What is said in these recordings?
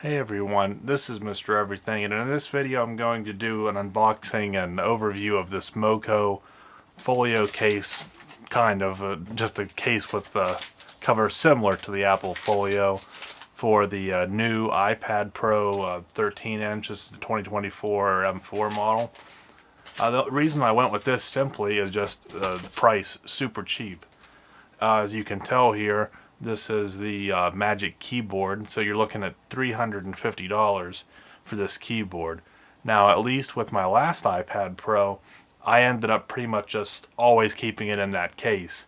Hey everyone, this is Mr. Everything, and in this video I'm going to do an unboxing and overview of this Moko folio case, kind of, just a case with the cover similar to the Apple Folio for the new iPad Pro 13-inch. This is the 2024 M4 model. The reason I went with this simply is just the price, super cheap. As you can tell here, this is the Magic Keyboard, so you're looking at $350 for this keyboard. Now, at least with my last iPad Pro, I ended up pretty much just always keeping it in that case.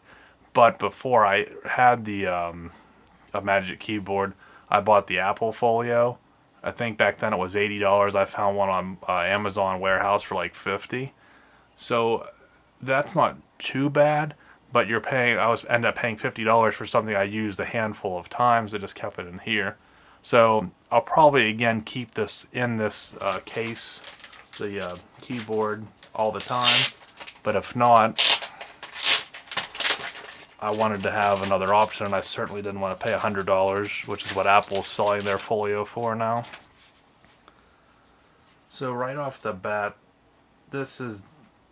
But before I had the a Magic Keyboard, I bought the Apple Folio. I think back then it was $80. I found one on Amazon Warehouse for like 50. So that's not too bad, but you're paying. I was end up paying $50 for something I used a handful of times. I just kept it in here, so I'll probably again keep this in this case, the keyboard, all the time. But if not, I wanted to have another option, and I certainly didn't want to pay $100, which is what Apple's selling their Folio for now. So right off the bat, this is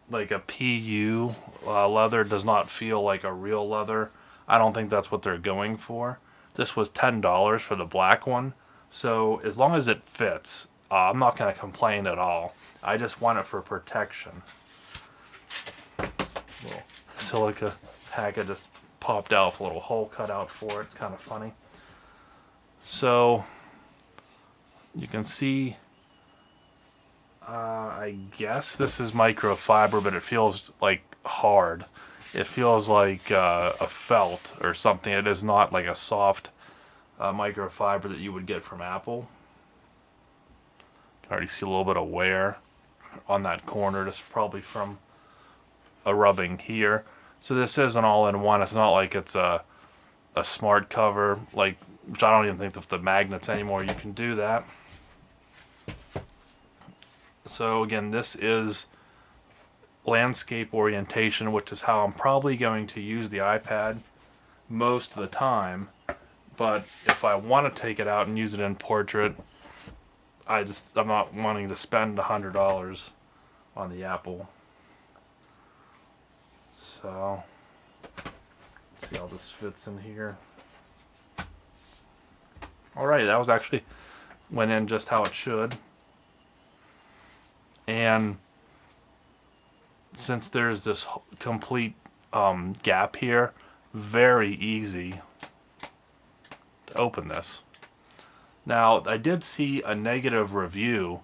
like a PU leather. Does not feel like a real leather. I don't think that's what they're going for. This was $10 for the black one. So as long as it fits, I'm not going to complain at all. I just want it for protection. Little silica packet just popped out with a little hole cut out for it. It's kind of funny. So you can see, I guess this is microfiber, but it feels like hard. It feels like a felt or something. It is not like a soft microfiber that you would get from Apple. You can already see a little bit of wear on that corner. Just probably from a rubbing here. So this is an all-in-one. It's not like it's a smart cover, like, which I don't even think with the magnets anymore you can do that. So again, this is landscape orientation, which is how I'm probably going to use the iPad most of the time. But if I want to take it out and use it in portrait, I'm not wanting to spend $100 on the Apple. So let's see how this fits in here. Alright, that was actually went in just how it should. And since there's this complete gap here, very easy to open this. Now, I did see a negative review.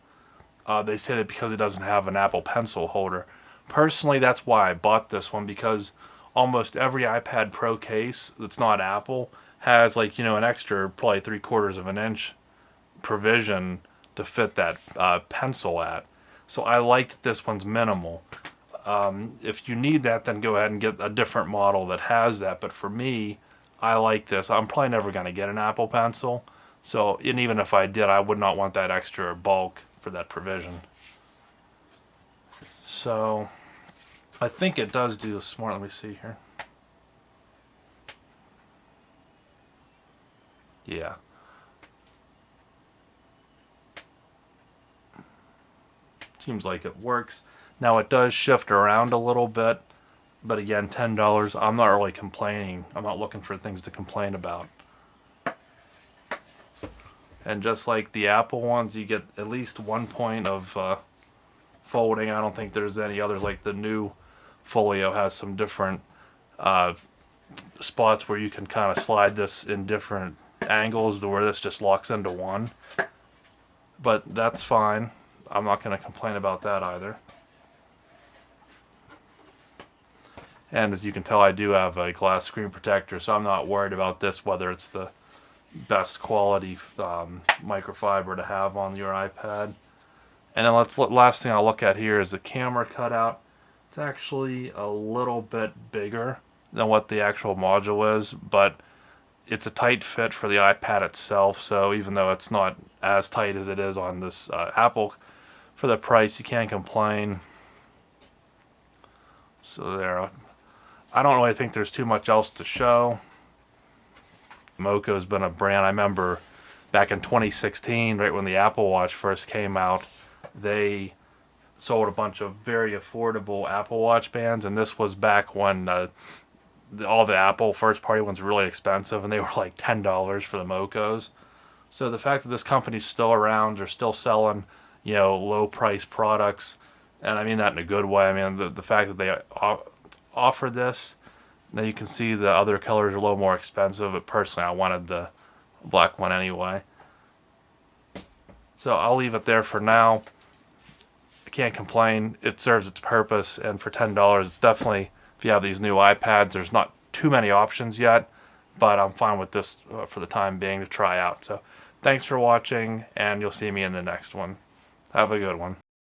They said it because it doesn't have an Apple Pencil holder. Personally, that's why I bought this one, because almost every iPad Pro case that's not Apple has, like, an extra probably 3/4 of an inch provision to fit that pencil at. So I like that this one's minimal. If you need that, then go ahead and get a different model that has that. But for me, I like this. I'm probably never going to get an Apple Pencil. So, and even if I did, I would not want that extra bulk for that provision. So, I think it does do smart. Let me see here. Yeah. Seems like it works. Now it does shift around a little bit, but again, $10. I'm not really complaining. I'm not looking for things to complain about. And just like the Apple ones, you get at least 1 point of folding. I don't think there's any others. Like the new Folio has some different spots where you can kind of slide this in different angles to where this just locks into one. But that's fine. I'm not going to complain about that either. And as you can tell, I do have a glass screen protector, so I'm not worried about this, whether it's the best quality microfiber to have on your iPad. And then last thing I'll look at here is the camera cutout. It's actually a little bit bigger than what the actual module is, but it's a tight fit for the iPad itself, so even though it's not as tight as it is on this Apple, for the price, you can't complain. So there. I don't really think there's too much else to show. Moko's been a brand. I remember back in 2016, right when the Apple Watch first came out, they sold a bunch of very affordable Apple Watch bands, and this was back when all the Apple first party ones were really expensive, and they were like $10 for the Mokos. So the fact that this company's still around, they're still selling, low price products, and I mean that in a good way. I mean the fact that they offer this. Now you can see the other colors are a little more expensive, but personally I wanted the black one anyway. So I'll leave it there for now. I can't complain. It serves its purpose, and for $10, it's definitely, if you have these new iPads, there's not too many options yet, but I'm fine with this for the time being to try out. So thanks for watching, and you'll see me in the next one. Have a good one.